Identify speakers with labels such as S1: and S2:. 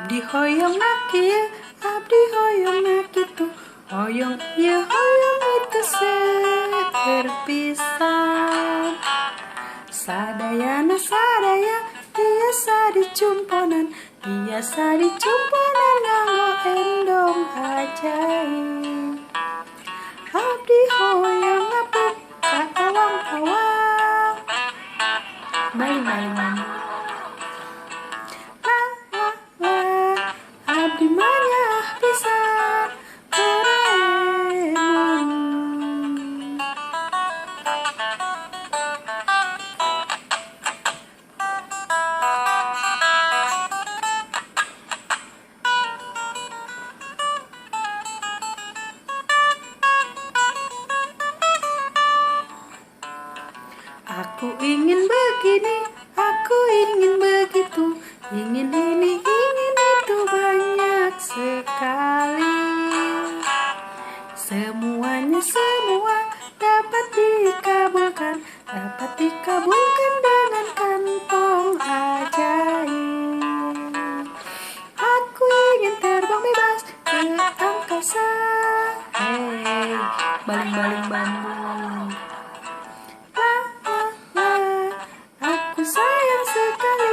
S1: Abdi hoyong nakieu, abdi hoyong nakitu, hoyong ieu hoyong itu seperpisan. Sadayana sadaya tiasa dicumponan, tiasa dicumponan nganggo endong ajaib. Abdi hoyong ngapuk ka awang-awang, maling-maling. Abdi manyah pisan Doraemon. Aku ingin begini, aku ingin begitu, ingin ini, ingin itu, banyak sekali. Semuanya semua dapat dikabulkan dengan kantong ajaib. Aku ingin terbang bebas ke angkasa. Hey, baling-baling Bandung. Aku sayang sekali